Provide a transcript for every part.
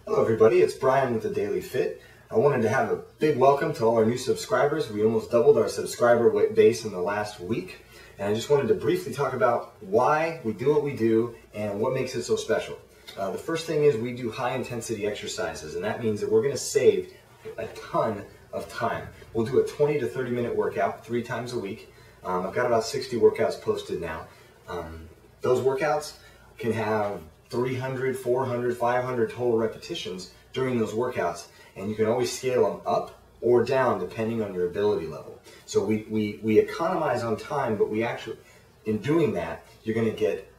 Hello everybody, it's Brian with The Daily Fit. I wanted to have a big welcome to all our new subscribers. We almost doubled our subscriber base in the last week. And I just wanted to briefly talk about why we do what we do and what makes it so special. The first thing is we do high intensity exercises, and that means that we're going to save a ton of time. We'll do a 20 to 30 minute workout 3 times a week. I've got about 60 workouts posted now. Those workouts can have 300, 400, 500 total repetitions during those workouts, and you can always scale them up or down depending on your ability level. So we economize on time, but we actually, in doing that, you're going to get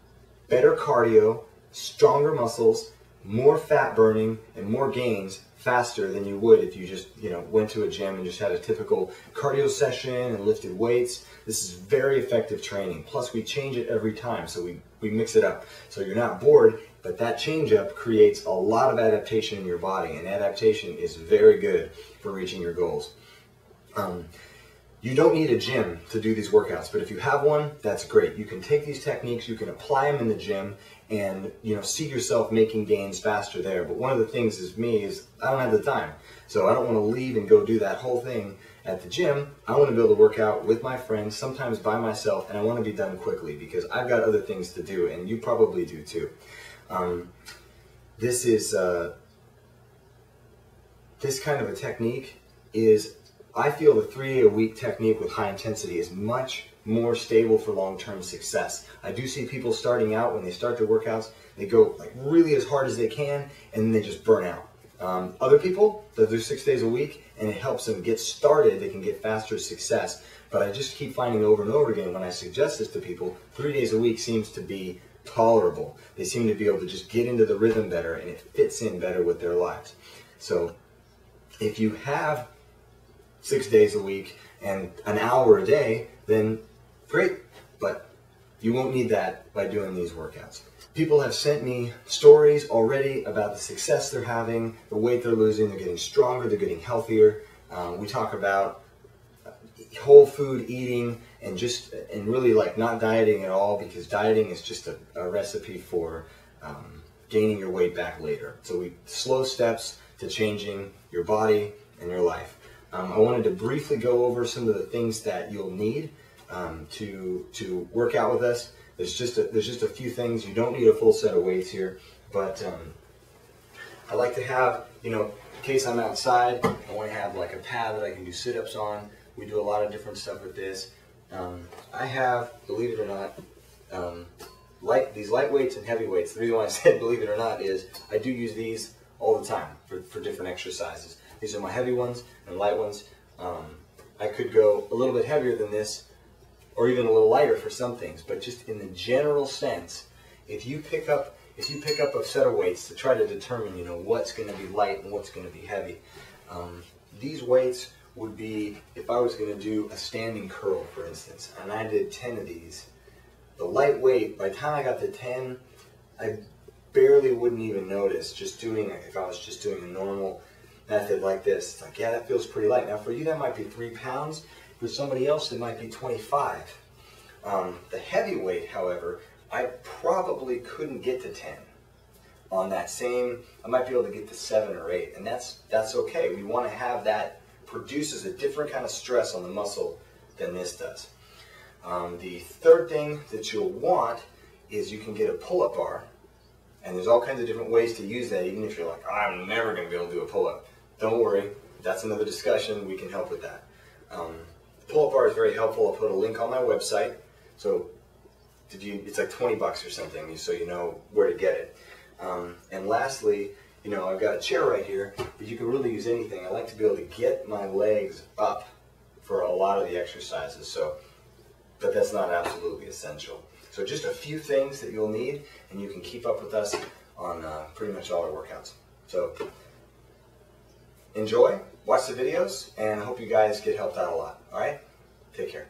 better cardio, stronger muscles, more fat burning, and more gains faster than you would if you just went to a gym and just had a typical cardio session and lifted weights. This is very effective training. Plus we change it every time, so we mix it up. So you're not bored, but that change up creates a lot of adaptation in your body, and adaptation is very good for reaching your goals. You don't need a gym to do these workouts, but if you have one, that's great. You can take these techniques, you can apply them in the gym, and see yourself making gains faster there. But one of the things is I don't have the time. So I don't want to leave and go do that whole thing at the gym. I want to be able to work out with my friends, sometimes by myself, and I want to be done quickly because I've got other things to do, and you probably do too. This kind of a technique is, I feel the 3-day-a-week technique with high intensity is much more stable for long-term success. I do see people starting out, when they start their workouts, they go like really as hard as they can and then they just burn out. Other people, they'll do 6 days a week and it helps them get started. They can get faster success. But I just keep finding over and over again when I suggest this to people, 3 days a week seems to be tolerable. They seem to be able to just get into the rhythm better, and it fits in better with their lives. So if you have 6 days a week and an hour a day, then great, but you won't need that by doing these workouts. People have sent me stories already about the success they're having, the weight they're losing, they're getting stronger, they're getting healthier. We talk about whole food eating and really like not dieting at all, because dieting is just a recipe for gaining your weight back later. So slow steps to changing your body and your life. I wanted to briefly go over some of the things that you'll need to work out with us. There's just a few things. You don't need a full set of weights here, but I like to have, in case I'm outside, I want to have like a pad that I can do sit-ups on. We do a lot of different stuff with this. I have, believe it or not, these light weights and heavy weights. The reason why I said believe it or not is I do use these all the time for different exercises. These are my heavy ones and light ones. I could go a little bit heavier than this, or even a little lighter for some things, but just in the general sense, if you pick up a set of weights to try to determine what's going to be light and what's going to be heavy, these weights would be, if I was going to do a standing curl, for instance, and I did 10 of these, the light weight, by the time I got to 10, I barely wouldn't even notice if I was just doing a normal method like this. It's like, yeah, that feels pretty light. Now for you that might be 3 pounds, for somebody else it might be 25. The heavy weight, however, I probably couldn't get to 10. On that same, I might be able to get to 7 or 8, and that's okay. We want to have that produces a different kind of stress on the muscle than this does. The third thing that you'll want is you can get a pull-up bar, and there's all kinds of different ways to use that, even if you're like, I'm never going to be able to do a pull-up. Don't worry, that's another discussion. We can help with that. The pull-up bar is very helpful. I'll put a link on my website. So it's like 20 bucks or something, so you know where to get it. And lastly, I've got a chair right here, but you can really use anything. I like to be able to get my legs up for a lot of the exercises, but that's not absolutely essential. So just a few things that you'll need, and you can keep up with us on pretty much all our workouts. So enjoy, watch the videos, and I hope you guys get helped out a lot. All right? Take care.